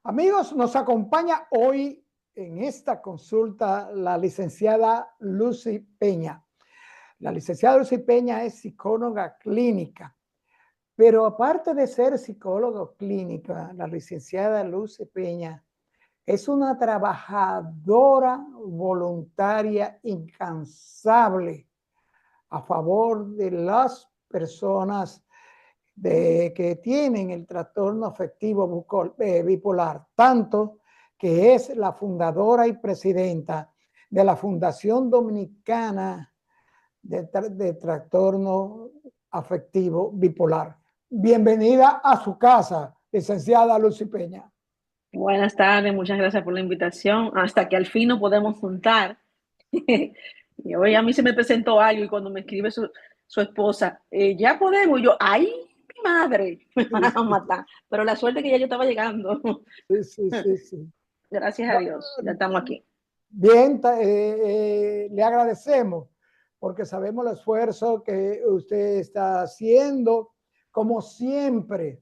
Amigos, nos acompaña hoy en esta consulta la licenciada Lucy Peña. La licenciada Lucy Peña es psicóloga clínica, pero aparte de ser psicóloga clínica, la licenciada Lucy Peña es una trabajadora voluntaria incansable a favor de las personas que tienen el trastorno afectivo bipolar, tanto que es la fundadora y presidenta de la Fundación Dominicana de Trastorno Afectivo Bipolar. Bienvenida a su casa, licenciada Lucy Peña. Buenas tardes, muchas gracias por la invitación. Hasta que al fin nos podemos juntar. Y hoy a mí se me presentó algo y cuando me escribe su esposa, ya podemos. Y yo, ¡ay, mi madre! Me van a matar. Pero la suerte que ya yo estaba llegando. Sí, sí, sí, sí. Gracias a Dios, ya estamos aquí. Bien, le agradecemos porque sabemos el esfuerzo que usted está haciendo, como siempre,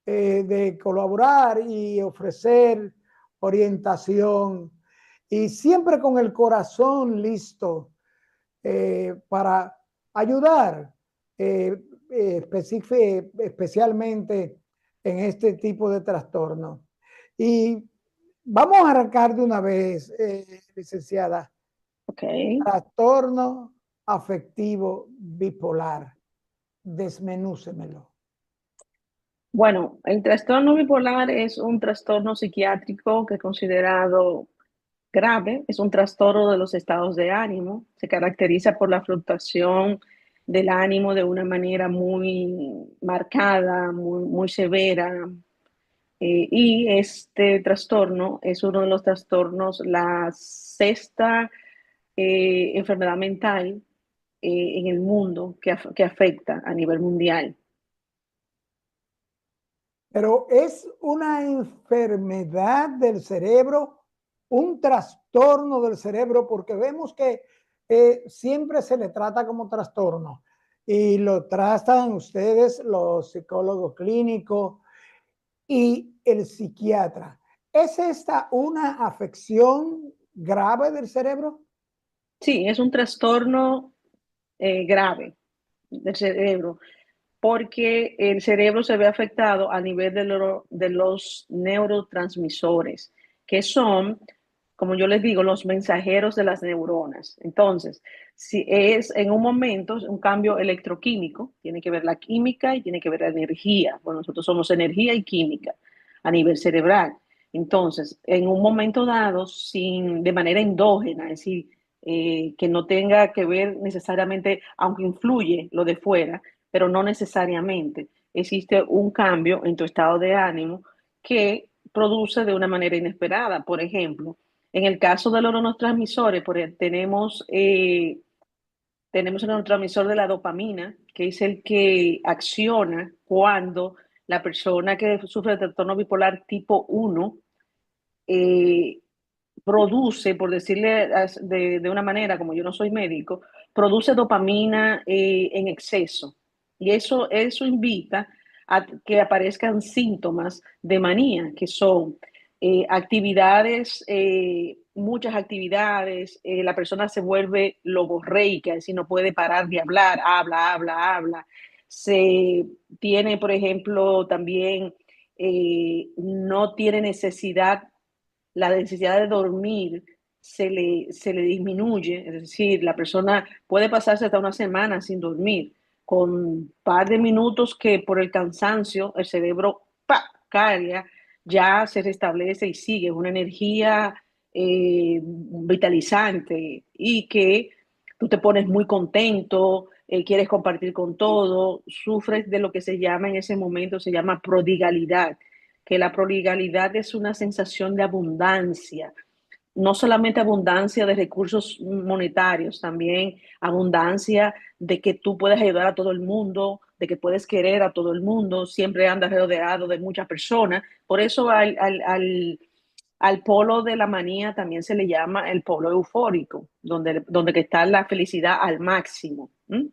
de colaborar y ofrecer orientación y siempre con el corazón listo para ayudar, especialmente en este tipo de trastorno. Y vamos a arrancar de una vez, licenciada. Ok. Trastorno afectivo bipolar. Desmenúcemelo. Bueno, el trastorno bipolar es un trastorno psiquiátrico que es considerado grave, es un trastorno de los estados de ánimo, se caracteriza por la fluctuación del ánimo de una manera muy marcada, muy severa. Y este trastorno es uno de los trastornos, la sexta enfermedad mental en el mundo que afecta a nivel mundial. Pero es una enfermedad del cerebro, un trastorno del cerebro, porque vemos que siempre se le trata como trastorno y lo tratan ustedes, los psicólogos clínicos y el psiquiatra. ¿Es esta una afección grave del cerebro? Sí, es un trastorno grave del cerebro, porque el cerebro se ve afectado a nivel de los neurotransmisores, que son, como yo les digo, los mensajeros de las neuronas. Entonces, si es en un momento un cambio electroquímico, tiene que ver la química y tiene que ver la energía. Bueno, nosotros somos energía y química a nivel cerebral. Entonces, en un momento dado, de manera endógena, es decir, que no tenga que ver necesariamente, aunque influye lo de fuera, pero no necesariamente. Existe un cambio en tu estado de ánimo que produce de una manera inesperada. Por ejemplo, en el caso de los neurotransmisores, tenemos el neurotransmisor de la dopamina, que es el que acciona cuando la persona que sufre de trastorno bipolar tipo 1 eh, produce, por decirle de una manera, como yo no soy médico, produce dopamina en exceso. Y eso invita a que aparezcan síntomas de manía, que son actividades, muchas actividades, la persona se vuelve logorreica, es decir, no puede parar de hablar, habla, habla, habla. Se tiene, por ejemplo, también no tiene necesidad, la necesidad de dormir se le disminuye, es decir, la persona puede pasarse hasta una semana sin dormir, con un par de minutos que por el cansancio el cerebro carga, ya se restablece y sigue una energía vitalizante y que tú te pones muy contento, quieres compartir con todo, sufres de lo que se llama en ese momento, se llama prodigalidad, que la prodigalidad es una sensación de abundancia, no solamente abundancia de recursos monetarios, también abundancia de que tú puedes ayudar a todo el mundo, de que puedes querer a todo el mundo, siempre andas rodeado de muchas personas. Por eso al polo de la manía también se le llama el polo eufórico, donde está la felicidad al máximo. ¿Mm?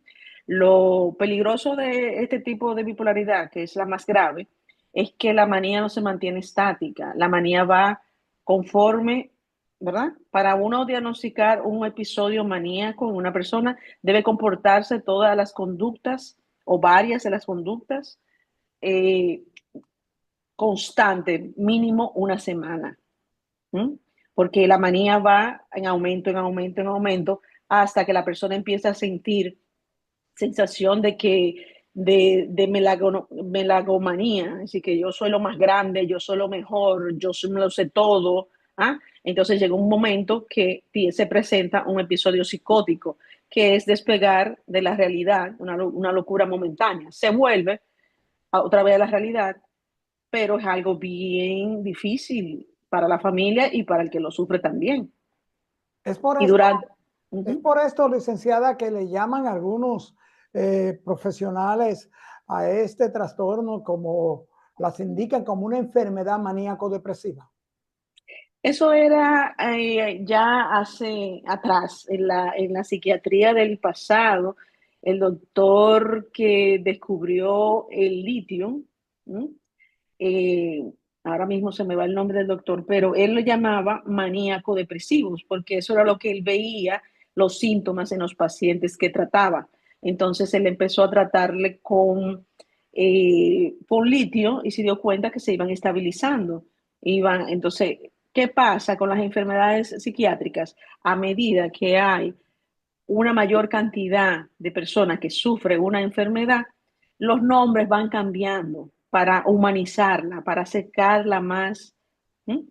Lo peligroso de este tipo de bipolaridad, que es la más grave, es que la manía no se mantiene estática, la manía va conforme, ¿verdad? Para uno diagnosticar un episodio maníaco en una persona, debe comportarse todas las conductas o varias de las conductas eh, constante, mínimo una semana. ¿Mm? Porque la manía va en aumento, en aumento, en aumento, hasta que la persona empieza a sentir sensación de que de melagomanía, así que yo soy lo más grande, yo soy lo mejor, yo me lo sé todo. ¿Ah? Entonces llega un momento que se presenta un episodio psicótico, que es despegar de la realidad, una locura momentánea. Se vuelve otra vez a la realidad, pero es algo bien difícil para la familia y para el que lo sufre también. Es por Y esto, durante... es Uh-huh. por esto, licenciada, que le llaman algunos profesionales a este trastorno como las indican como una enfermedad maníaco-depresiva. Eso era ya hace atrás, en la psiquiatría del pasado, el doctor que descubrió el litio, ¿m? eh, ahora mismo se me va el nombre del doctor, pero él lo llamaba maníaco depresivos, porque eso era lo que él veía, los síntomas en los pacientes que trataba. Entonces él empezó a tratarle con litio y se dio cuenta que se iban estabilizando. Entonces, ¿qué pasa con las enfermedades psiquiátricas? A medida que hay una mayor cantidad de personas que sufren una enfermedad, los nombres van cambiando para humanizarla, para acercarla más, ¿sí?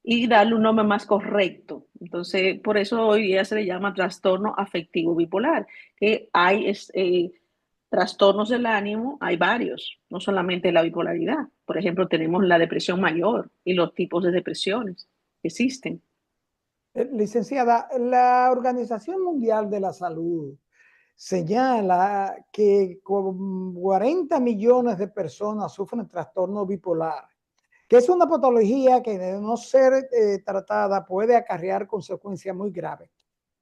Y darle un nombre más correcto. Entonces, por eso hoy día se le llama trastorno afectivo bipolar, que hay trastornos del ánimo, hay varios, no solamente la bipolaridad. Por ejemplo, tenemos la depresión mayor y los tipos de depresiones que existen. Licenciada, la Organización Mundial de la Salud señala que con 40 millones de personas sufren trastorno bipolar, que es una patología que de no ser tratada puede acarrear consecuencias muy graves.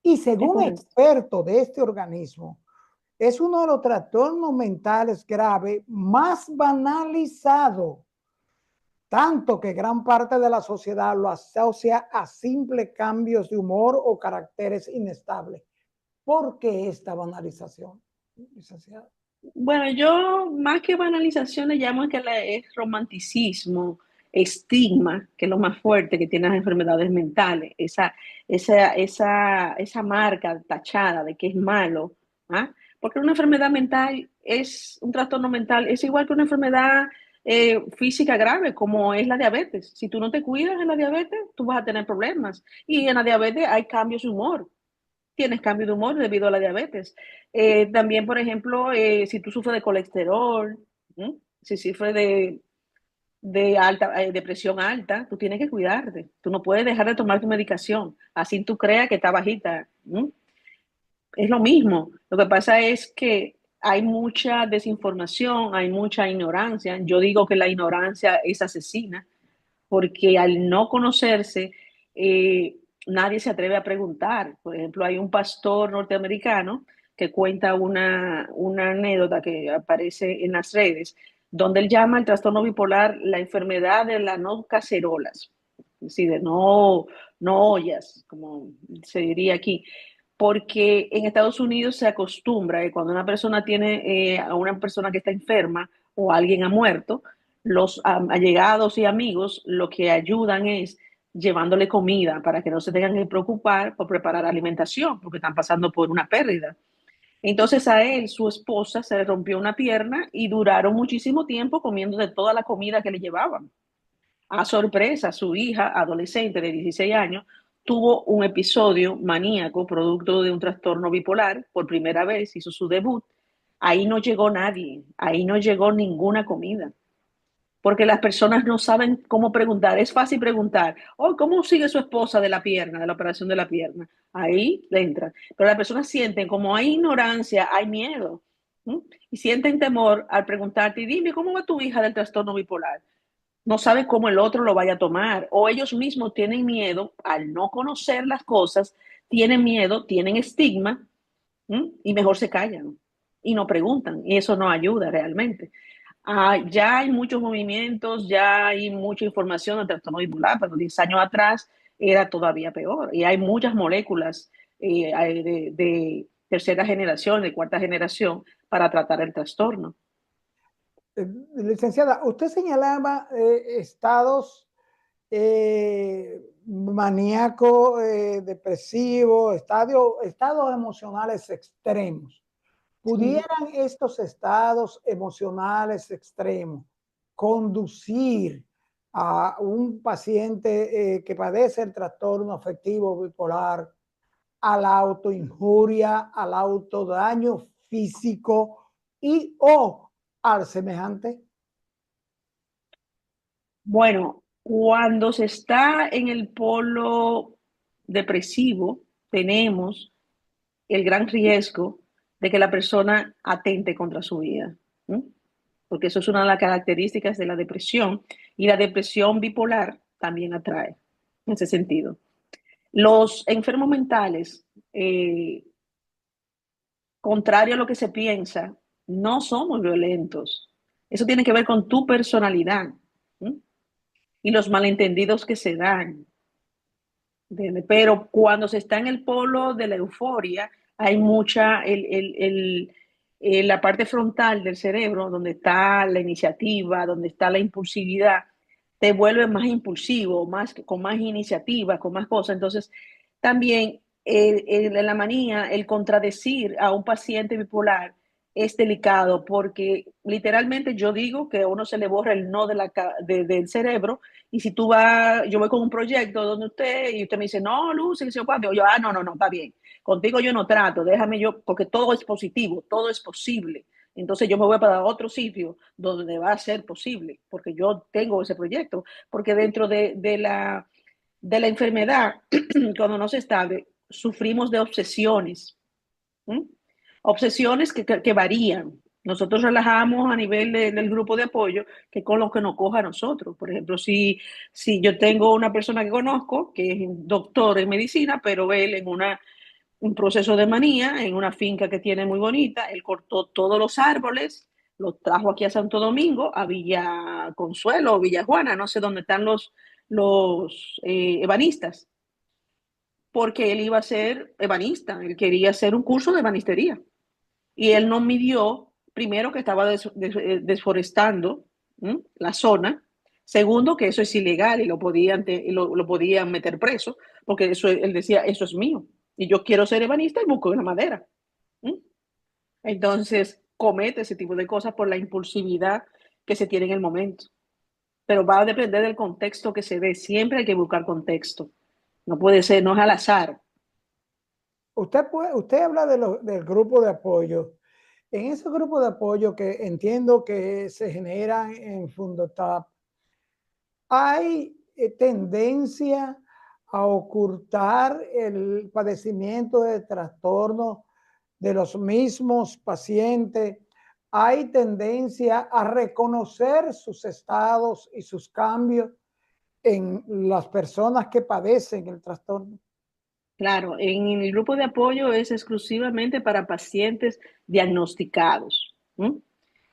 Y Es según correcto. expertos de este organismo, es uno de los trastornos mentales graves más banalizados, tanto que gran parte de la sociedad lo asocia a simples cambios de humor o caracteres inestables. ¿Por qué esta banalización, licenciada? Bueno, yo más que banalización le llamo que es romanticismo, estigma, que es lo más fuerte que tienen las enfermedades mentales, esa marca tachada de que es malo, ¿ah? Porque una enfermedad mental es un trastorno mental, es igual que una enfermedad física grave, como es la diabetes. Si tú no te cuidas en la diabetes, tú vas a tener problemas. Y en la diabetes hay cambios de humor, tienes cambio de humor debido a la diabetes. También, por ejemplo, si tú sufres de colesterol, ¿sí? Si sufres de alta, depresión alta, tú tienes que cuidarte. Tú no puedes dejar de tomar tu medicación. Así tú creas que está bajita. ¿Sí? Es lo mismo. Lo que pasa es que hay mucha desinformación, hay mucha ignorancia. Yo digo que la ignorancia es asesina porque al no conocerse, nadie se atreve a preguntar. Por ejemplo, hay un pastor norteamericano que cuenta una anécdota que aparece en las redes, donde él llama el trastorno bipolar la enfermedad de las no cacerolas, es decir, de no ollas, como se diría aquí, porque en Estados Unidos se acostumbra que cuando una persona tiene a una persona que está enferma o alguien ha muerto, los allegados y amigos lo que ayudan es llevándole comida para que no se tengan que preocupar por preparar alimentación, porque están pasando por una pérdida. Entonces a él, su esposa, se le rompió una pierna y duraron muchísimo tiempo comiendo de toda la comida que le llevaban. A sorpresa, su hija, adolescente de 16 años, tuvo un episodio maníaco producto de un trastorno bipolar. Por primera vez hizo su debut. Ahí no llegó nadie, ahí no llegó ninguna comida porque las personas no saben cómo preguntar. Es fácil preguntar, oh, ¿cómo sigue su esposa de la pierna, de la operación de la pierna? Ahí le entran. Pero las personas sienten, como hay ignorancia, hay miedo. ¿Sí? Y sienten temor al preguntarte, y dime, ¿cómo va tu hija del trastorno bipolar? No sabe cómo el otro lo vaya a tomar. O ellos mismos tienen miedo, al no conocer las cosas, tienen miedo, tienen estigma, ¿sí? Y mejor se callan y no preguntan. Y eso no ayuda realmente. Ya hay muchos movimientos, ya hay mucha información del trastorno bipolar, pero 10 años atrás era todavía peor. Y hay muchas moléculas de tercera generación, de cuarta generación, para tratar el trastorno. Licenciada, usted señalaba estados maníaco, depresivo, estados emocionales extremos. Sí. ¿Pudieran estos estados emocionales extremos conducir a un paciente que padece el trastorno afectivo bipolar a la autoinjuria, al autodaño físico y o al semejante? Bueno, cuando se está en el polo depresivo, tenemos el gran riesgo de que la persona atente contra su vida, ¿no? Porque eso es una de las características de la depresión, y la depresión bipolar también atrae en ese sentido. Los enfermos mentales, contrario a lo que se piensa, no somos violentos. Eso tiene que ver con tu personalidad, ¿no? Y los malentendidos que se dan. Pero cuando se está en el polo de la euforia, hay mucha, la parte frontal del cerebro, donde está la iniciativa, donde está la impulsividad, te vuelve más impulsivo, con más iniciativa, con más cosas. Entonces, también la manía, el contradecir a un paciente bipolar es delicado, porque literalmente yo digo que a uno se le borra el no del cerebro. Y si tú vas, yo voy con un proyecto donde y usted me dice, no, Luz, y yo, no, no, no, está bien. Contigo yo no trato, déjame yo, porque todo es positivo, todo es posible. Entonces yo me voy para otro sitio donde va a ser posible, porque yo tengo ese proyecto. Porque dentro de la enfermedad, cuando no se estable, sufrimos de obsesiones. ¿Mm? Obsesiones que varían. Nosotros relajamos a nivel del grupo de apoyo que con lo que nos coja a nosotros. Por ejemplo, si yo tengo una persona que conozco que es doctor en medicina, pero él en un proceso de manía, en una finca que tiene muy bonita, él cortó todos los árboles, los trajo aquí a Santo Domingo, a Villa Consuelo o Villa Juana, no sé dónde están los ebanistas, porque él iba a ser ebanista, él quería hacer un curso de ebanistería. Y él no midió, primero, que estaba desforestando, ¿m?, la zona. Segundo, que eso es ilegal y lo podían meter preso, porque eso, él decía, eso es mío. Y yo quiero ser ebanista y busco la madera. ¿M? Entonces, comete ese tipo de cosas por la impulsividad que se tiene en el momento. Pero va a depender del contexto que se dé. Siempre hay que buscar contexto. No puede ser, no es al azar. Usted habla del grupo de apoyo. En ese grupo de apoyo que entiendo que se generan en Fundotap, ¿hay tendencia a ocultar el padecimiento de trastorno de los mismos pacientes? ¿Hay tendencia a reconocer sus estados y sus cambios en las personas que padecen el trastorno? Claro, en el grupo de apoyo es exclusivamente para pacientes diagnosticados. ¿M?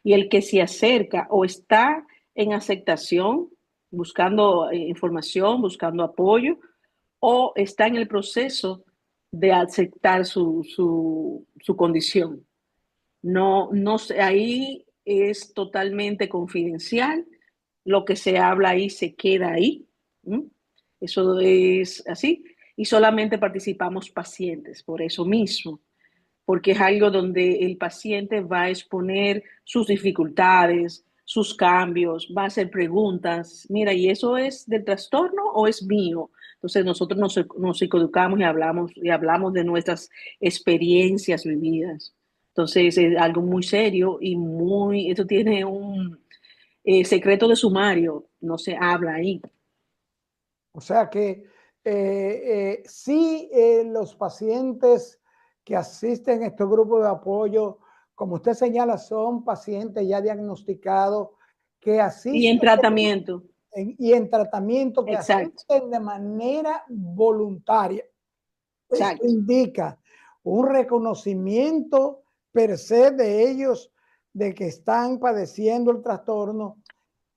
Y el que se acerca o está en aceptación, buscando información, buscando apoyo, o está en el proceso de aceptar su condición. No, no sé, ahí es totalmente confidencial. Lo que se habla ahí se queda ahí. ¿M? Eso es así. Y solamente participamos pacientes, por eso mismo, porque es algo donde el paciente va a exponer sus dificultades, sus cambios, va a hacer preguntas. Mira, ¿y eso es del trastorno o es mío? Entonces nosotros nos psicoeducamos y hablamos de nuestras experiencias vividas. Entonces es algo muy serio y esto tiene un secreto de sumario, no se habla ahí. O sea que sí, los pacientes que asisten a estos grupos de apoyo, como usted señala, son pacientes ya diagnosticados que Y en asisten tratamiento, y en tratamiento, que exacto, asisten de manera voluntaria. Esto exacto. indica un reconocimiento per se de ellos de que están padeciendo el trastorno,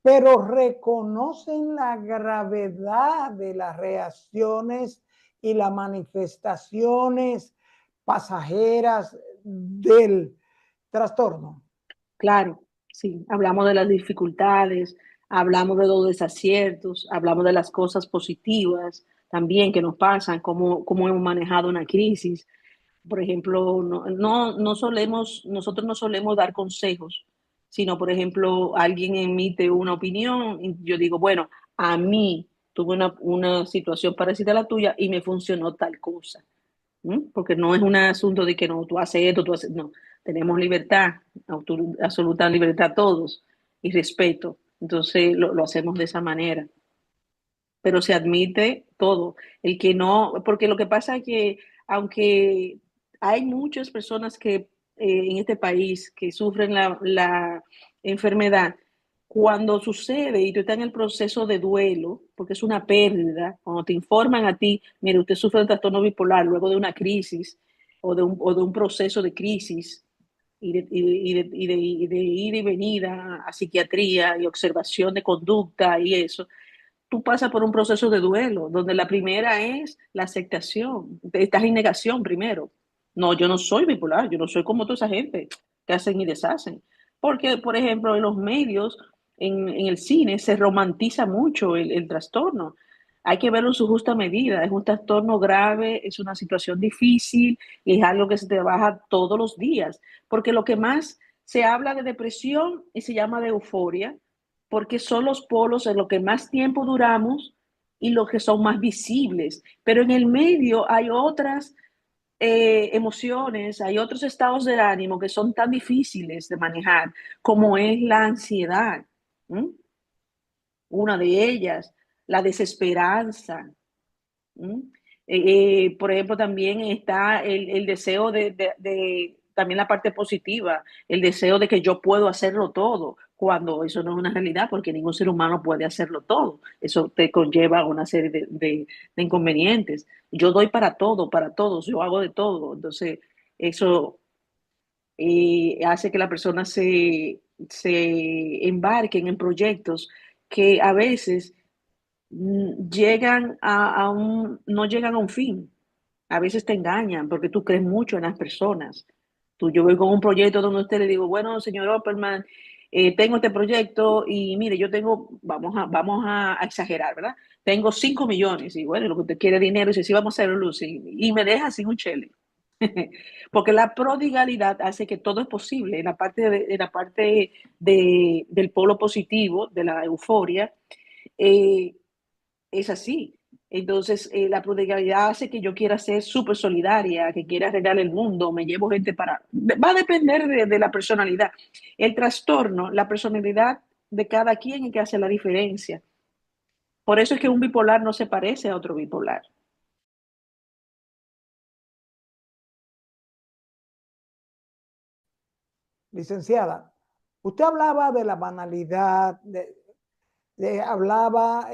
pero reconocen la gravedad de las reacciones y las manifestaciones pasajeras del trastorno. Claro, sí, hablamos de las dificultades, hablamos de los desaciertos, hablamos de las cosas positivas también que nos pasan, cómo hemos manejado una crisis. Por ejemplo, no solemos, nosotros no solemos dar consejos, sino, por ejemplo, alguien emite una opinión y yo digo, bueno, a mí tuve una situación parecida a la tuya y me funcionó tal cosa. Porque no es un asunto de que no, tú haces esto, tú haces, no, tenemos libertad, absoluta libertad todos y respeto, entonces lo hacemos de esa manera, pero se admite todo, el que no, porque lo que pasa es que aunque hay muchas personas que en este país que sufren la enfermedad, cuando sucede y tú estás en el proceso de duelo, porque es una pérdida, cuando te informan a ti, mire, usted sufre de trastorno bipolar luego de una crisis o de un proceso de crisis y de ida y venida a psiquiatría y observación de conducta y eso, tú pasas por un proceso de duelo, donde la primera es la aceptación. Estás en negación primero. No, yo no soy bipolar, yo no soy como toda esa gente que hacen y deshacen. Porque, por ejemplo, en los medios, en el cine, se romantiza mucho el trastorno. Hay que verlo en su justa medida. Es un trastorno grave, es una situación difícil y es algo que se trabaja todos los días. Porque lo que más se habla de depresión y se llama de euforia, porque son los polos en los que más tiempo duramos y los que son más visibles. Pero en el medio hay otras emociones, hay otros estados de ánimo que son tan difíciles de manejar, como es la ansiedad. ¿Mm? Una de ellas, la desesperanza. ¿Mm? Por ejemplo, también está el deseo también la parte positiva, el deseo de que yo puedo hacerlo todo, cuando eso no es una realidad, porque ningún ser humano puede hacerlo todo. Eso te conlleva una serie de inconvenientes. Yo doy para todos, yo hago de todo. Entonces, eso hace que la persona se embarquen en proyectos que a veces no llegan a un fin. A veces te engañan porque tú crees mucho en las personas. Yo voy con un proyecto donde usted le digo, bueno, señor Opperman, tengo este proyecto y mire, yo tengo, vamos a exagerar, ¿verdad? Tengo 5 millones y bueno, lo que usted quiere es dinero y dice, sí, vamos a hacer luz y me deja sin un chele. Porque la prodigalidad hace que todo es posible. Del polo positivo, de la euforia, eh, es así. Entonces, la prodigalidad hace que yo quiera ser súper solidaria, que quiera arreglar el mundo, me llevo gente para... Va a depender de la personalidad. El trastorno, la personalidad de cada quien es que hace la diferencia. Por eso es que un bipolar no se parece a otro bipolar. Licenciada, usted hablaba de la banalidad, hablaba,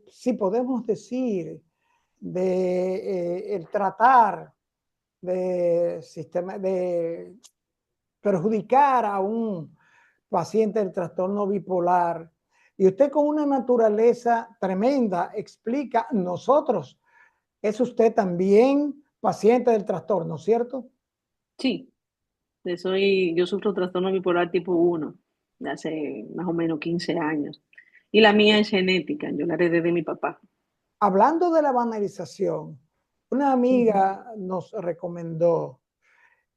si podemos decir, de el tratar de perjudicar a un paciente del trastorno bipolar. Y usted con una naturaleza tremenda explica, nosotros, es usted también paciente del trastorno, ¿cierto? Sí, yo sufro trastorno bipolar tipo 1 de hace más o menos 15 años. Y la mía es genética, yo la heredé de mi papá. Hablando de la banalización, una Ujú, amiga nos recomendó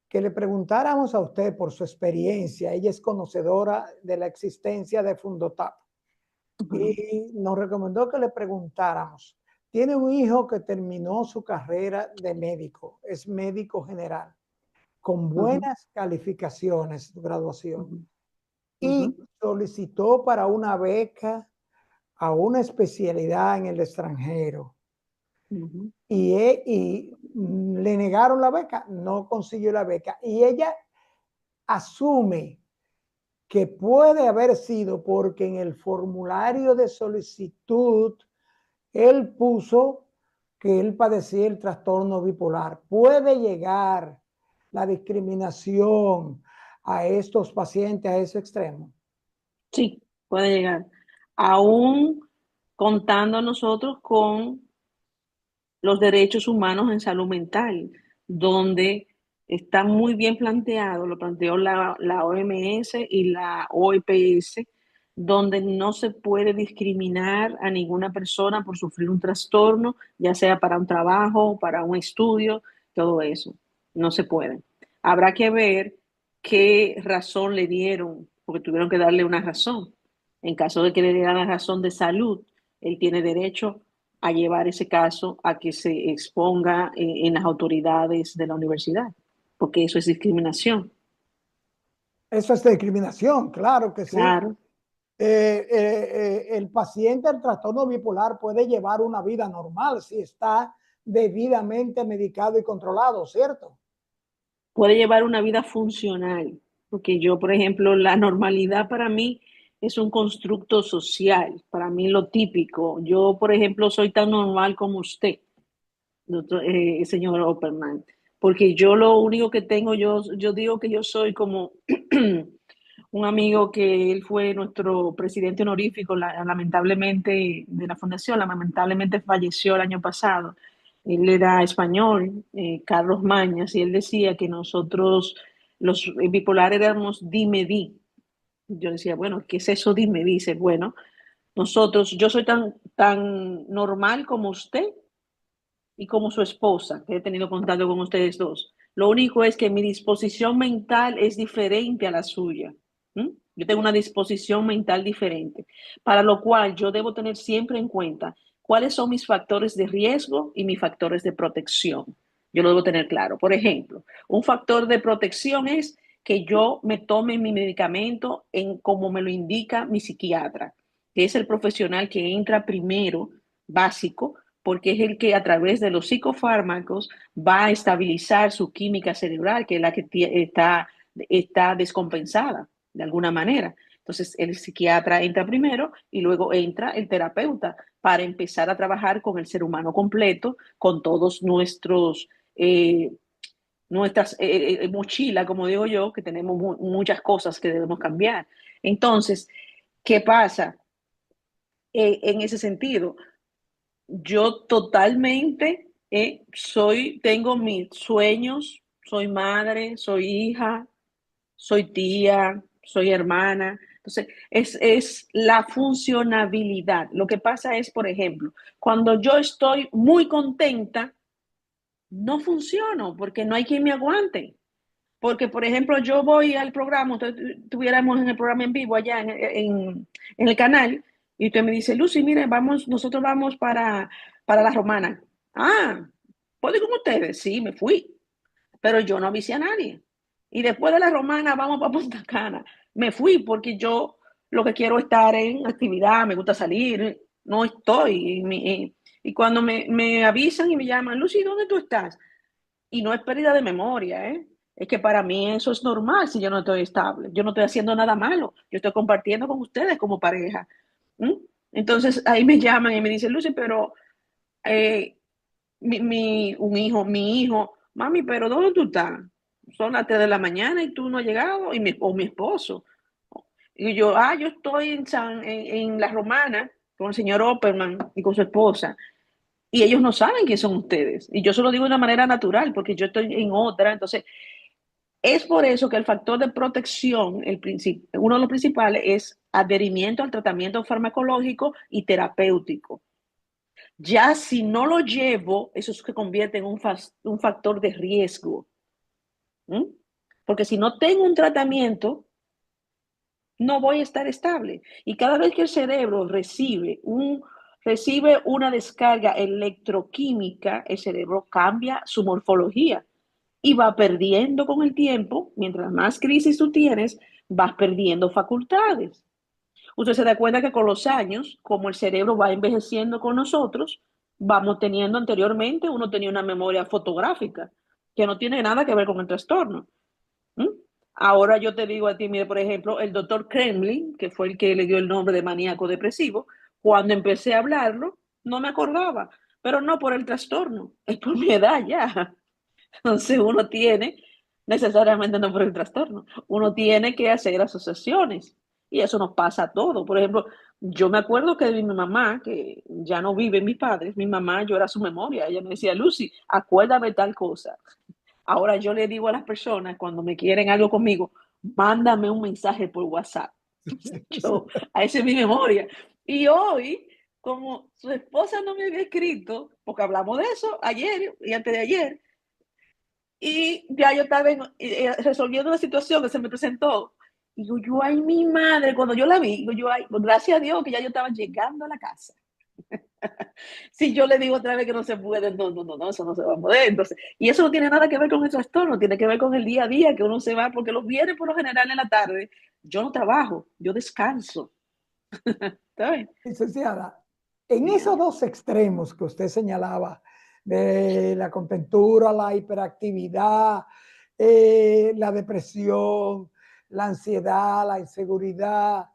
que le preguntáramos a usted por su experiencia. Ella es conocedora de la existencia de Fundotap ujú, y nos recomendó que le preguntáramos. Tiene un hijo que terminó su carrera de médico, es médico general, con ujú, buenas calificaciones, su graduación, ujú, ujú, y solicitó para una beca a una especialidad en el extranjero. ujú, Y le negaron la beca, no consiguió la beca. Y ella asume que puede haber sido porque en el formulario de solicitud él puso que él padecía el trastorno bipolar. Puede llegar la discriminación a estos pacientes a ese extremo. Sí, puede llegar. Aún contando nosotros con los derechos humanos en salud mental, donde está muy bien planteado, lo planteó la OMS y la OEPS, donde no se puede discriminar a ninguna persona por sufrir un trastorno, ya sea para un trabajo, para un estudio, todo eso. No se puede. Habrá que ver qué razón le dieron, porque tuvieron que darle una razón. En caso de que le dieran la razón de salud, él tiene derecho a llevar ese caso a que se exponga en las autoridades de la universidad, porque eso es discriminación. Eso es discriminación, claro que sí. Claro, El paciente del trastorno bipolar puede llevar una vida normal si está debidamente medicado y controlado, ¿cierto? puede llevar una vida funcional, porque yo, por ejemplo, la normalidad para mí es un constructo social, para mí lo típico. Yo, por ejemplo, soy tan normal como usted, doctor, señor Opperman, porque yo lo único que tengo, yo digo que yo soy como un amigo que él fue nuestro presidente honorífico, lamentablemente, de la fundación, lamentablemente falleció el año pasado. Él era español, Carlos Mañas, y él decía que nosotros, los bipolares, éramos dime di. Yo decía, bueno, ¿qué es eso dime? Dice, bueno, nosotros, yo soy tan normal como usted y como su esposa, que he tenido contacto con ustedes dos. Lo único es que mi disposición mental es diferente a la suya. ¿Mm? Yo tengo una disposición mental diferente, para lo cual yo debo tener siempre en cuenta cuáles son mis factores de riesgo y mis factores de protección. Yo lo debo tener claro. Por ejemplo, un factor de protección es que yo me tome mi medicamento en como me lo indica mi psiquiatra, que es el profesional que entra primero, básico, porque es el que a través de los psicofármacos va a estabilizar su química cerebral, que es la que está descompensada de alguna manera. Entonces, el psiquiatra entra primero y luego entra el terapeuta para empezar a trabajar con el ser humano completo, con todos nuestras mochilas, como digo yo, que tenemos muchas cosas que debemos cambiar. Entonces, ¿qué pasa en ese sentido? Yo totalmente tengo mis sueños, soy madre, soy hija, soy tía, soy hermana. Entonces, es la funcionabilidad. Lo que pasa es, por ejemplo, cuando yo estoy muy contenta, no funciono porque no hay quien me aguante. Porque, por ejemplo, yo voy al programa, estuviéramos en el programa en vivo allá en el canal, y usted me dice, Lucy, mire, nosotros vamos para la Romana. Ah, ¿puedo ir con ustedes? Sí, me fui, pero yo no avisé a nadie. Y después de la Romana vamos para Punta Cana. Me fui porque yo lo que quiero es estar en actividad, me gusta salir, no estoy. Y cuando me avisan y me llaman, Lucy, ¿dónde tú estás? Y no es pérdida de memoria, ¿eh? Es que para mí eso es normal si yo no estoy estable. Yo no estoy haciendo nada malo. Yo estoy compartiendo con ustedes como pareja. ¿Mm? Entonces ahí me llaman y me dicen, Lucy, pero eh, mi hijo, mami, pero ¿dónde tú estás? Son las 3 de la mañana y tú no has llegado, o mi esposo. Y yo, yo estoy en La Romana con el señor Opperman y con su esposa y ellos no saben quién son ustedes. Y yo se lo digo de una manera natural, porque yo estoy en otra. Entonces, es por eso que el factor de protección, uno de los principales, es adherimiento al tratamiento farmacológico y terapéutico. Ya si no lo llevo, eso se convierte en un factor de riesgo. ¿Mm? Porque si no tengo un tratamiento, no voy a estar estable. Y cada vez que el cerebro recibe una descarga electroquímica, el cerebro cambia su morfología y va perdiendo con el tiempo, mientras más crisis tú tienes, vas perdiendo facultades. Usted se da cuenta que con los años, como el cerebro va envejeciendo con nosotros, vamos teniendo anteriormente, uno tenía una memoria fotográfica que no tiene nada que ver con el trastorno. ¿Mm? Ahora yo te digo a ti, mire, por ejemplo, el doctor Kremlin, que fue el que le dio el nombre de maníaco depresivo, cuando empecé a hablarlo, no me acordaba, pero no por el trastorno, es por mi edad ya. Entonces uno tiene necesariamente no por el trastorno. Uno tiene que hacer asociaciones y eso nos pasa a todos. Por ejemplo, yo me acuerdo que de mi mamá, que ya no vive mis padres, mi mamá, yo era su memoria. Ella me decía, Lucy, acuérdame tal cosa. Ahora yo le digo a las personas cuando me quieren algo conmigo, mándame un mensaje por WhatsApp. Yo, a esa es mi memoria. Y hoy, como su esposa no me había escrito, porque hablamos de eso ayer y antes de ayer, y ya yo estaba resolviendo una situación que se me presentó. Y yo, ay, mi madre, cuando yo la vi, digo, yo, ay, pues, gracias a Dios que ya yo estaba llegando a la casa. Si yo le digo otra vez que no se puede, no, eso no se va a poder. Entonces, y eso no tiene nada que ver con el trastorno, tiene que ver con el día a día que uno se va, porque los viernes por lo general en la tarde, yo no trabajo, yo descanso. ¿Está bien? Licenciada, en esos Dígame. dos extremos que usted señalaba, de la contentura, la hiperactividad, la depresión, la ansiedad, la inseguridad,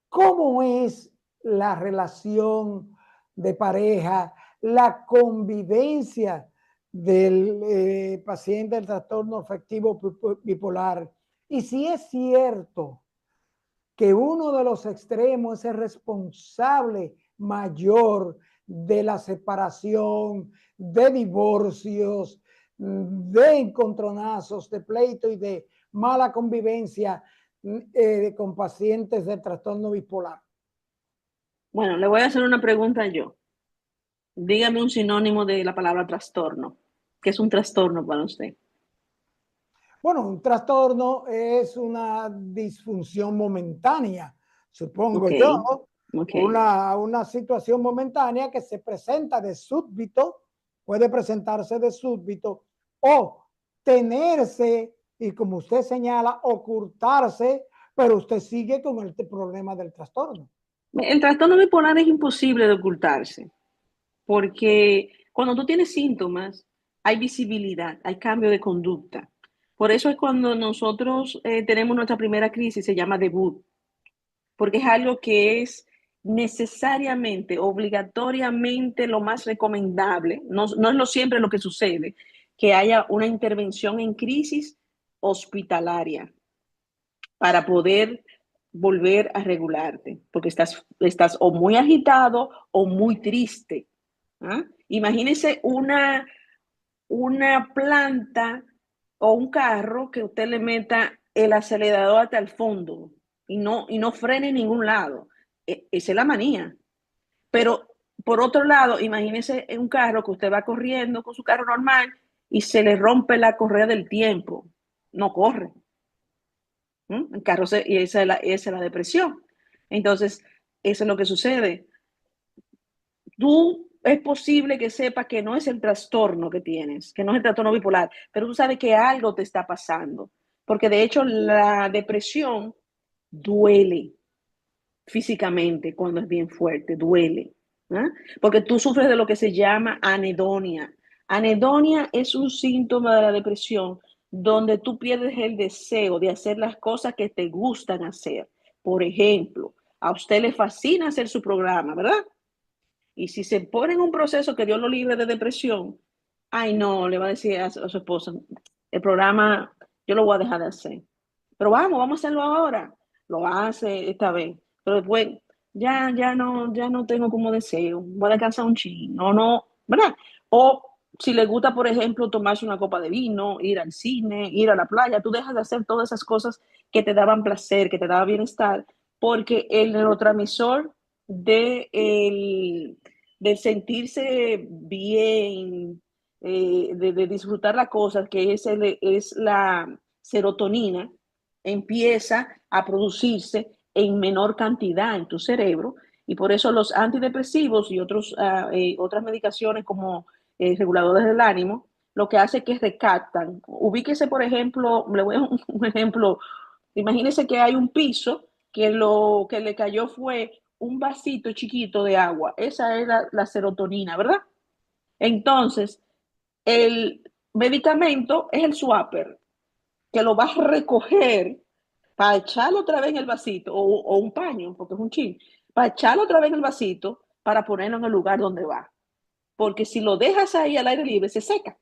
¿cómo es la relación de pareja, la convivencia del paciente del trastorno afectivo bipolar? Y si es cierto que uno de los extremos es el responsable mayor de la separación, de divorcios, de encontronazos, de pleito y de mala convivencia con pacientes de trastorno bipolar. Bueno, le voy a hacer una pregunta yo. Dígame un sinónimo de la palabra trastorno. ¿Qué es un trastorno para usted? Bueno, un trastorno es una disfunción momentánea, supongo Ok, yo, ok. una situación momentánea que se presenta de súbito, puede presentarse de súbito o tenerse y como usted señala, ocultarse, pero usted sigue con el problema del trastorno. El trastorno bipolar es imposible de ocultarse, porque cuando tú tienes síntomas, hay visibilidad, hay cambio de conducta. Por eso es cuando nosotros tenemos nuestra primera crisis, se llama debut, porque es algo que es necesariamente, obligatoriamente lo más recomendable, no es lo siempre lo que sucede, que haya una intervención en crisis hospitalaria para poder volver a regularte, porque estás o muy agitado o muy triste. ¿Ah? Imagínese una planta o un carro que usted le meta el acelerador hasta el fondo y no frene en ningún lado. Esa es la manía. Pero por otro lado, imagínese un carro que usted va corriendo con su carro normal y se le rompe la correa del tiempo. No corre. El carro y esa es la depresión. Entonces, eso es lo que sucede. Tú es posible que sepas que no es el trastorno que tienes, que no es el trastorno bipolar, pero tú sabes que algo te está pasando. Porque de hecho la depresión duele físicamente cuando es bien fuerte, duele. ¿Eh? Porque tú sufres de lo que se llama anedonia. Anedonia es un síntoma de la depresión donde tú pierdes el deseo de hacer las cosas que te gustan hacer. Por ejemplo, a usted le fascina hacer su programa, ¿verdad? Y si se pone en un proceso que Dios lo libre de depresión, ay no, le va a decir a su esposa, el programa yo lo voy a dejar de hacer. Pero vamos a hacerlo ahora. Lo hace esta vez. Pero después, ya no tengo como deseo. Voy a descansar un chin. No, ¿verdad? O si le gusta, por ejemplo, tomarse una copa de vino, ir al cine, ir a la playa, tú dejas de hacer todas esas cosas que te daban placer, que te daban bienestar, porque el neurotransmisor de del sentirse bien, de disfrutar las cosas, que es la serotonina, empieza a producirse en menor cantidad en tu cerebro y por eso los antidepresivos y otras medicaciones como reguladores del ánimo, lo que hace es que recaptan. Ubíquese, por ejemplo, le voy a un ejemplo, imagínese que hay un piso que lo que le cayó fue un vasito chiquito de agua. Esa es la serotonina, ¿verdad? Entonces, el medicamento es el swapper, que lo vas a recoger para echarlo otra vez en el vasito, o un paño, porque es un chin, para echarlo otra vez en el vasito para ponerlo en el lugar donde va. Porque si lo dejas ahí al aire libre, se seca,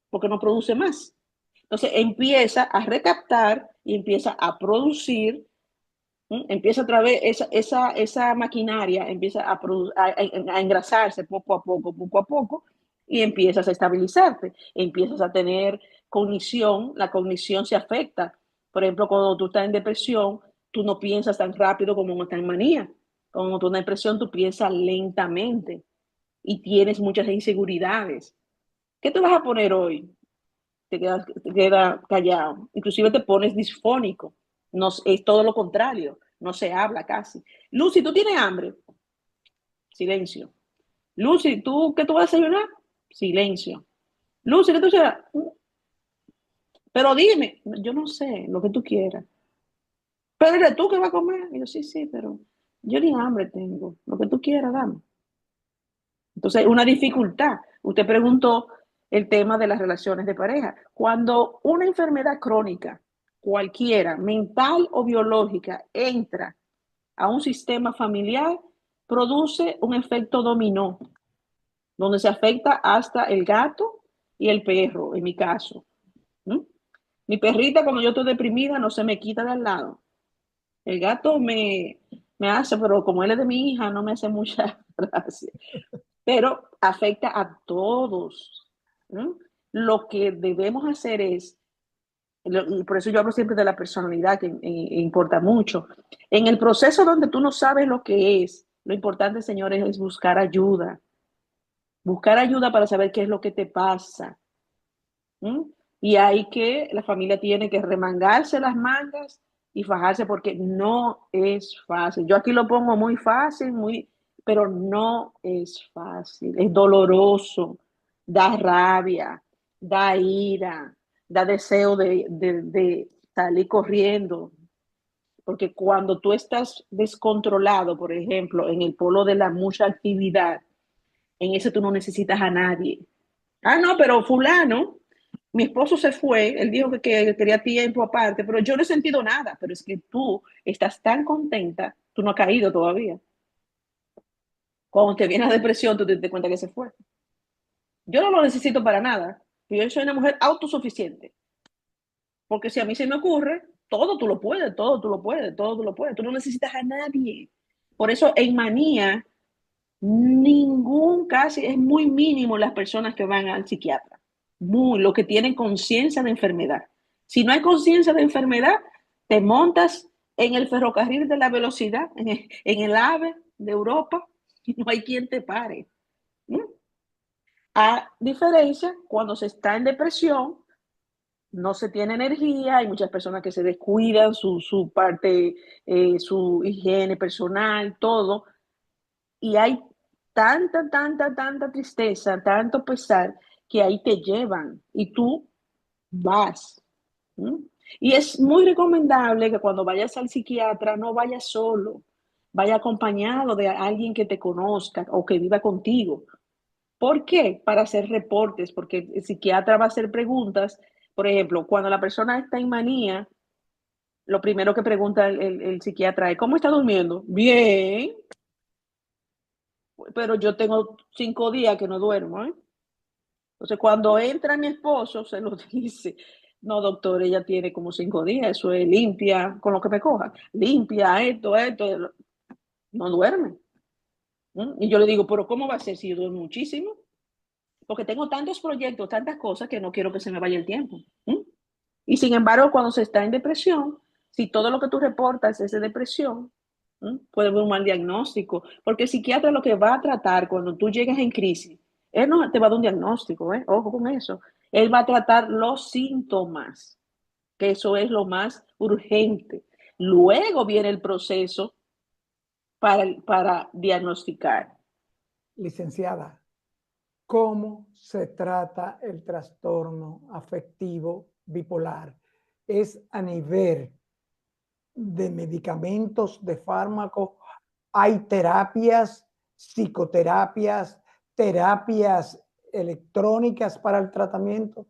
porque no produce más. Entonces empieza a recaptar y empieza a producir. Empieza otra vez esa maquinaria, empieza a engrasarse poco a poco, y empiezas a estabilizarte, empiezas a tener cognición, la cognición se afecta. Por ejemplo, cuando tú estás en depresión, tú no piensas tan rápido como cuando estás en manía. Cuando tú estás en depresión, tú piensas lentamente y tienes muchas inseguridades. ¿Qué te vas a poner hoy? Te queda callado, inclusive te pones disfónico, no, es todo lo contrario, no se habla casi. Lucy, ¿tú tienes hambre? Silencio. Lucy, ¿qué tú vas a desayunar? Silencio. Lucy, ¿qué tú quieras? Pero dime, yo no sé, lo que tú quieras. Pero eres tú que vas a comer. Y yo, sí, sí, pero yo ni hambre tengo, lo que tú quieras, dame. Entonces, una dificultad. Usted preguntó el tema de las relaciones de pareja. Cuando una enfermedad crónica, cualquiera, mental o biológica, entra a un sistema familiar, produce un efecto dominó, donde se afecta hasta el gato y el perro, en mi caso. ¿Mm? Mi perrita, cuando yo estoy deprimida, no se me quita de al lado. El gato me hace, pero como él es de mi hija, no me hace mucha gracia, pero afecta a todos. ¿No? Lo que debemos hacer es, y por eso yo hablo siempre de la personalidad, que importa mucho. En el proceso donde tú no sabes lo que es, lo importante, señores, es buscar ayuda. Buscar ayuda para saber qué es lo que te pasa. ¿Mm? Y hay que, la familia tiene que remangarse las mangas y fajarse porque no es fácil. Yo aquí lo pongo muy fácil, pero no es fácil. Es doloroso, da rabia, da ira, da deseo de salir corriendo. Porque cuando tú estás descontrolado, por ejemplo, en el polo de la mucha actividad, en ese tú no necesitas a nadie. Ah, no, pero fulano, mi esposo se fue, él dijo que quería tiempo aparte, pero yo no he sentido nada, pero es que tú estás tan contenta, tú no has caído todavía. Cuando te viene la depresión, tú te das cuenta que se fue. Yo no lo necesito para nada, yo soy una mujer autosuficiente, porque si a mí se me ocurre, todo tú lo puedes, todo tú lo puedes, todo tú lo puedes, tú no necesitas a nadie. Por eso en manía, casi, es muy mínimo las personas que van al psiquiatra. Muy, lo que tienen conciencia de enfermedad. Si no hay conciencia de enfermedad, te montas en el ferrocarril de la velocidad, en el AVE de Europa, y no hay quien te pare. ¿Mm? A diferencia, cuando se está en depresión, no se tiene energía, hay muchas personas que se descuidan su parte, su higiene personal, todo, y hay tanta tristeza, tanto pesar, que ahí te llevan y tú vas. ¿Mm? Y es muy recomendable que cuando vayas al psiquiatra no vayas solo, vaya acompañado de alguien que te conozca o que viva contigo. ¿Por qué? Para hacer reportes, porque el psiquiatra va a hacer preguntas. Por ejemplo, cuando la persona está en manía, lo primero que pregunta el psiquiatra es, ¿cómo está durmiendo? Bien, pero yo tengo 5 días que no duermo, ¿eh? Entonces, cuando entra mi esposo, se lo dice, no, doctor, ella tiene como 5 días, eso es limpia, con lo que me coja, limpia, esto, no duerme. ¿Mm? Y yo le digo, pero ¿cómo va a ser si yo duermo muchísimo? Porque tengo tantos proyectos, tantas cosas que no quiero que se me vaya el tiempo. ¿Mm? Y sin embargo, cuando se está en depresión, si todo lo que tú reportas es de depresión, puede haber un mal diagnóstico, porque el psiquiatra lo que va a tratar cuando tú llegas en crisis, él no te va a dar un diagnóstico, ojo con eso, él va a tratar los síntomas, que eso es lo más urgente. Luego viene el proceso para diagnosticar. Licenciada, ¿cómo se trata el trastorno afectivo bipolar? ¿Es a nivel de medicamentos, de fármacos? ¿Hay terapias, psicoterapias, terapias electrónicas para el tratamiento?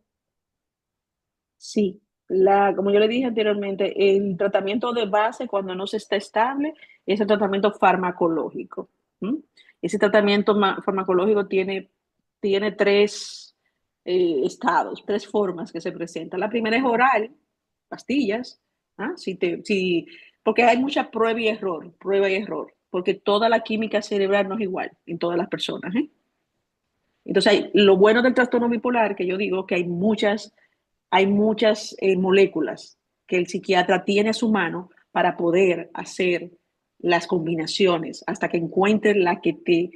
Sí, como yo le dije anteriormente, el tratamiento de base cuando no se está estable es el tratamiento farmacológico. ¿Mm? Ese tratamiento farmacológico tiene tres. estados, tres formas que se presentan. La primera es oral, pastillas, ¿ah? Porque hay mucha prueba y error, porque toda la química cerebral no es igual en todas las personas. Entonces, lo bueno del trastorno bipolar, que yo digo que hay muchas moléculas que el psiquiatra tiene a su mano para poder hacer las combinaciones hasta que encuentre la que te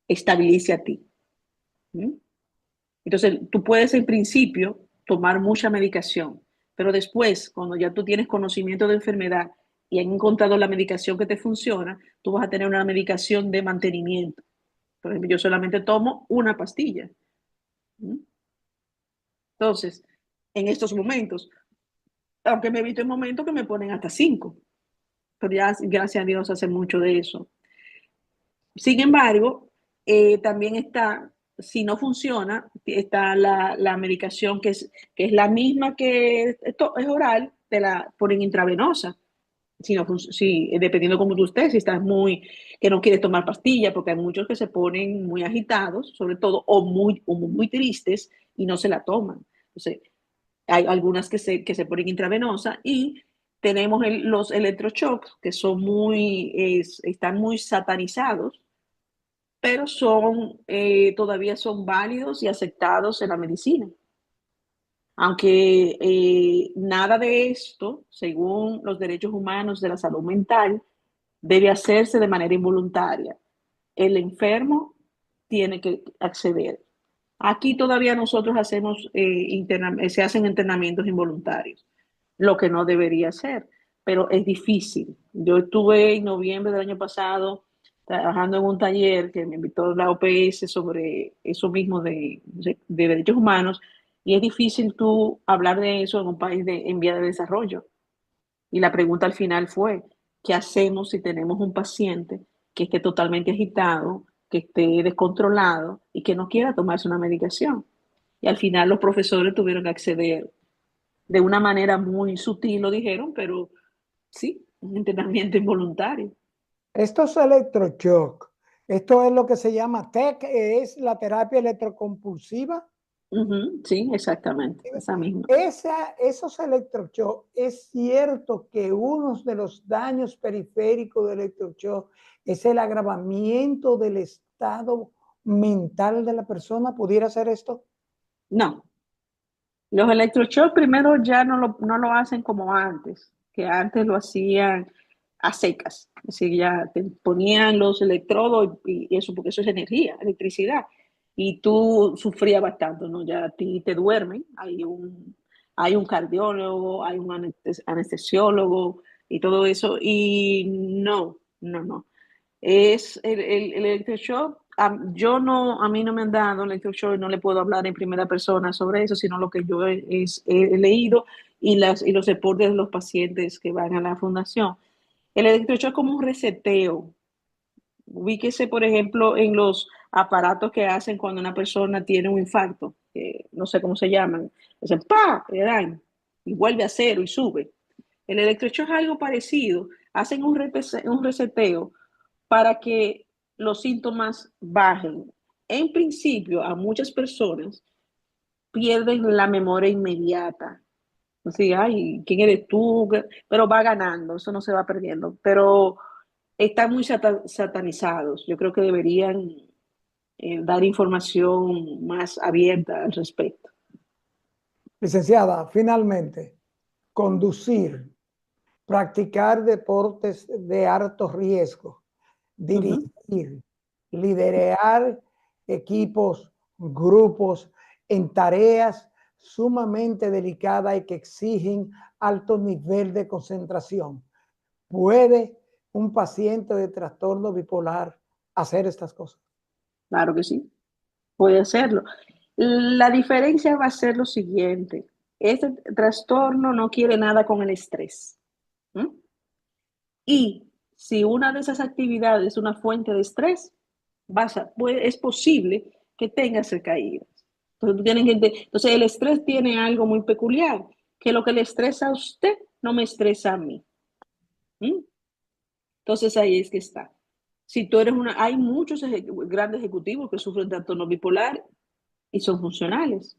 estabilice a ti. ¿Mm? Entonces, tú puedes en principio tomar mucha medicación, pero después, cuando ya tú tienes conocimiento de enfermedad y han encontrado la medicación que te funciona, tú vas a tener una medicación de mantenimiento. Por ejemplo, yo solamente tomo una pastilla. ¿Mm? Entonces, en estos momentos, aunque me evito en momentos que me ponen hasta cinco, pero ya, gracias a Dios, hace mucho de eso. Sin embargo, también está, si no funciona, está la medicación que es la misma que esto es oral, te la ponen intravenosa. Si, dependiendo cómo tú estés, si estás que no quieres tomar pastillas, porque hay muchos que se ponen muy agitados, sobre todo, o muy tristes y no se la toman. Entonces, hay algunas que se ponen intravenosa y tenemos los electroshocks que están muy satanizados, pero todavía son válidos y aceptados en la medicina. Aunque nada de esto, según los derechos humanos de la salud mental, debe hacerse de manera involuntaria. El enfermo tiene que acceder. Aquí todavía nosotros se hacen entrenamientos involuntarios, lo que no debería ser, pero es difícil. Yo estuve en noviembre del año pasado trabajando en un taller que me invitó la OPS sobre eso mismo de derechos humanos, y es difícil tú hablar de eso en un país en vía de desarrollo. Y la pregunta al final fue, ¿qué hacemos si tenemos un paciente que esté totalmente agitado, que esté descontrolado y que no quiera tomarse una medicación? Y al final los profesores tuvieron que acceder de una manera muy sutil, lo dijeron, pero sí, un entrenamiento involuntario. Estos electroshock, esto es lo que se llama TEC, es la terapia electrocompulsiva. Ujú, sí, exactamente, esa misma. Esos electroshock, es cierto que uno de los daños periféricos del electroshock es el agravamiento del estado mental de la persona. ¿Pudiera ser esto? No, los electroshocks primero ya no lo hacen como antes, que antes lo hacían a secas. Es decir, ya te ponían los electrodos y eso, porque eso es energía, electricidad. Y tú sufrías bastante, ¿no? Ya a ti te duermen, hay un cardiólogo, hay un anestesiólogo y todo eso. Y no, no, no. Es el electroshock. A mí no me han dado electroshock, no le puedo hablar en primera persona sobre eso, sino lo que yo he leído y los reportes de los pacientes que van a la fundación. El electroshock es como un reseteo. Ubíquese, por ejemplo, en los aparatos que hacen cuando una persona tiene un infarto, no sé cómo se llaman. Dicen, ¡pa! Le dan y vuelve a cero y sube. El electroshock es algo parecido. Hacen un reseteo para que los síntomas bajen. En principio, a muchas personas pierden la memoria inmediata. Así, ay, ¿quién eres tú? Pero va ganando, eso no se va perdiendo. Pero están muy satanizados. Yo creo que deberían dar información más abierta al respecto. Licenciada, finalmente, conducir, practicar deportes de alto riesgo, Ujú. dirigir, liderar equipos, grupos en tareas sumamente delicadas y que exigen alto nivel de concentración. ¿Puede un paciente de trastorno bipolar hacer estas cosas? Claro que sí, puede hacerlo. La diferencia va a ser lo siguiente. Este trastorno no quiere nada con el estrés. ¿Mm? Y si una de esas actividades es una fuente de estrés, es posible que tengas recaídas. Entonces, el estrés tiene algo muy peculiar, que lo que le estresa a usted no me estresa a mí. ¿Mm? Entonces, ahí es que está. Si tú eres hay muchos grandes ejecutivos que sufren trastorno bipolar y son funcionales.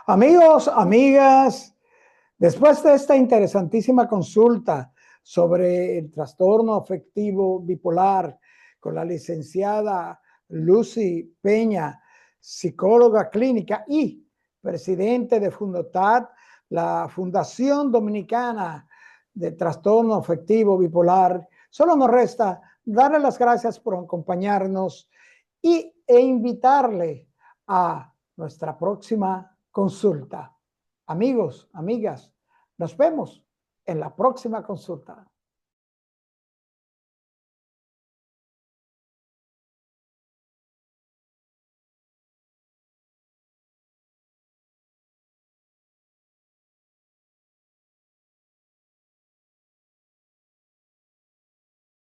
Amigos, amigas, después de esta interesantísima consulta sobre el trastorno afectivo bipolar con la licenciada Lucy Peña, psicóloga clínica y presidente de Fundotat, la Fundación Dominicana de Trastorno Afectivo Bipolar, solo nos resta darle las gracias por acompañarnos e invitarle a nuestra próxima consulta. Amigos, amigas, nos vemos en la próxima consulta.